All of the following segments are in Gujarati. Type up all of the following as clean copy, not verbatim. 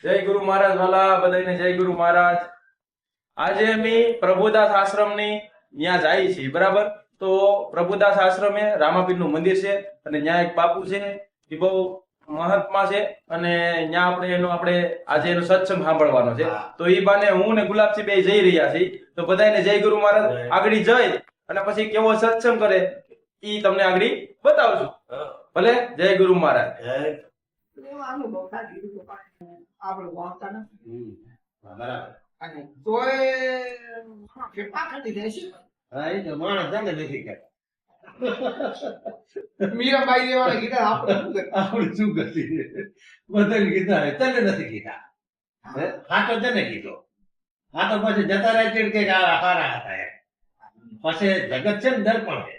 જય ગુરુ મહારાજ વાલા બધાને જય ગુરુ મહારાજ। આજે અમે પ્રભુદાસ આશ્રમની ત્યાં જાય છીએ, બરાબર। તો પ્રભુદાસ આશ્રમે રામાપીરનું મંદિર છે અને ત્યાં એક બાપુ છે, એ બહુ મહાત્મા છે અને ત્યાં આપણે આજે એનો સત્સંગ સાંભળવાનો છે। તો એ બાને હું ને ગુલાબસિંહ બે જઈ રહ્યા છીએ। તો બધાને જય ગુરુ મહારાજ। આગળ જઈ અને પછી કેવો સત્સંગ કરે ઈ તમને આગળ બતાવશું, ભલે। જય ગુરુ મહારાજ। આપણે વાંચતા નથી બરાબર અને તોય કેટલા ખાલી જાય છે। હા એ તો માણસ જાણે નથી કરતા મીરાબાઈ દેવાના કીધા આપણે શું આપણે શું કરી બધાને કીધા તને નથી કીધા હાટો તને કીધો આ તો પછી જતા રહે છે કે હારા હતા એમ પછી જગત છે ને દર્પણ છે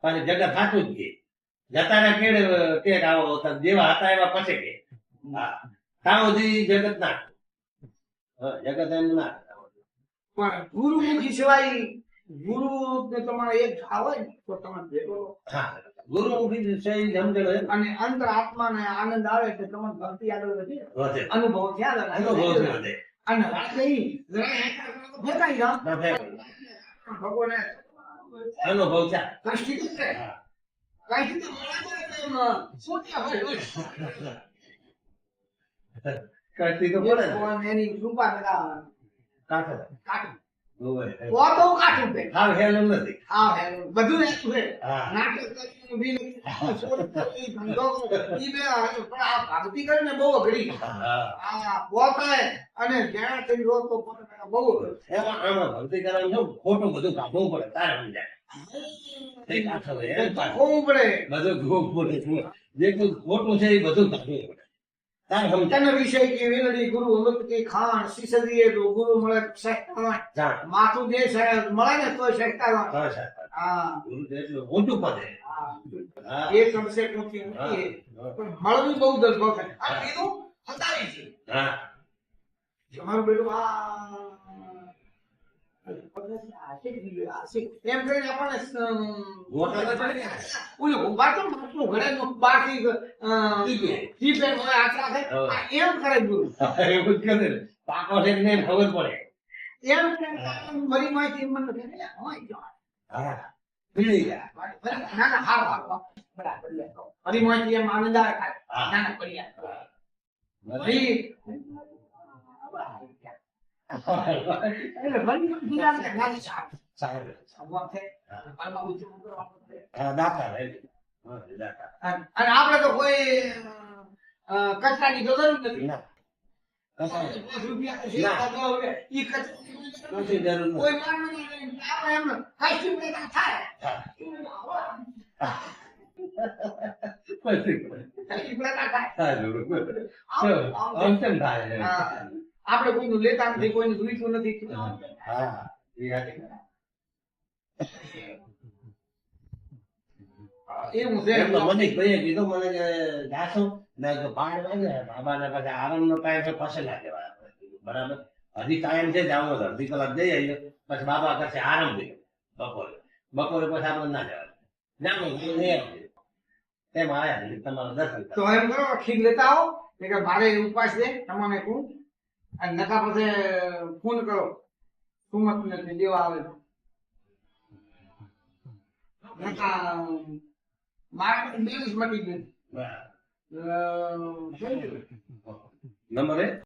પછી જગત સાચું જ કે જતા રહે કેડે ટેક આવો જેવા હતા એવા પછી કે હા ત્યાં સુધી જગત ના જગત એમ ના પણ ગુરુમુખી સિવાય ગુરુ ને તમારે એક આવે ને તો તમે ભેગો હા ગુરુમુખી સહી સમજેલો છે અને અંતર આત્માને આનંદ આવે એટલે તમને ભક્તિ આગળ વધે વધે અનુભવ થયા અનુભવ વધે અને રાતે જરા ફેંકાઈ જાઓ ના ફેંક ભગવાને અનુભવ છે કષ્ટી છે કષ્ટી તો મળે સોટ્યા હોય કરતી તો પડે ને ભગવાન એની કૃપા કરા કાઠે કાઢું ઓય તો કાઢું બે હાવ હેલું નથી હા હે બધું એક છે હા નાટક કરીને બી ધંધો ઈ બે પણ આ ભક્તિ કરીને બહુ અઘરી હા આ પોતાએ અને જ્યાં થઈ રોજ તો પોતા બહુ એમાં આમાં ભક્તિ કરવાનું છે ખોટું બધું કાઢવું પડે તારે સમજાય એક આખો એમ હોવું પડે બધું જોવું પડે જે કોઈ ખોટું છે એ બધું કાઢવું પડે તારે સમજાય તન વિષય કે વેલડી ગુરુ અમૃત કે ખાણ શીશદીએ તો ગુરુ મળે સહેતા જાણ માથું દે મળે ને તો સહેતા હા સાહેબ હા ગુરુ એટલું ઊંચું પડે હા એ સમસે નથી પણ મળવું બહુ દરબાર થાય આ બીજું હતાવી છે હા તમારું બેટું એમ કરીને આપણને ઓલું ઉભા તો માટલું ઘરે બાકી કીપેડ હોય આટલા થાય એમ કરે ગુરુ એવું જ કરે ને પાકો છે ને એમ ખબર પડે એમ મરી માહિતી મને હોય હા પીળી ગયા ના ના હારો હારો બરાબર હરી માહિતી એમ આનંદ આવે ખાય ના ના પડી હરી એટલે મરી માહિતી ના નાની સાહેબ સાહેબ સંવાદ છે પાલમાં ઉચ્ચ હા દાખલા દાખલા અને આપણે તો કોઈ કચરાની જરૂર નથી ના ઈ નથી જરૂર કોઈ માનવું આપણે એમ કાઈ ચીમડા થાય પછી ચીમડા થાય હા જરૂર અંતમ થાય આપણે કોઈનું લેતા નથી કોઈનું જોઈતું નથી હા એ હાથી એવું છે એમ તો મને ભાઈએ કીધું મને કે જાશો ને કે બાર વાગે બાબાને પછી આરામનો ટાઈમ છે પછી ના જવાય બરાબર હજી ટાઈમ છે જાવ તો અડધી કલાક જઈ આવીએ પછી બાબા કરશે આરામ દે બપોરે પછી આપણે ના જવાય જાણું તેમ આવ્યા તમારો દર્શન તો એમ કરો ખીર લેતા આવો કે મારે ઉપાસ છે તમને કહું અને નકા પછી ફોન કરો સુમત ને દેવા આવે નકા મારે બેલેન્સ મટી ગયું નંબર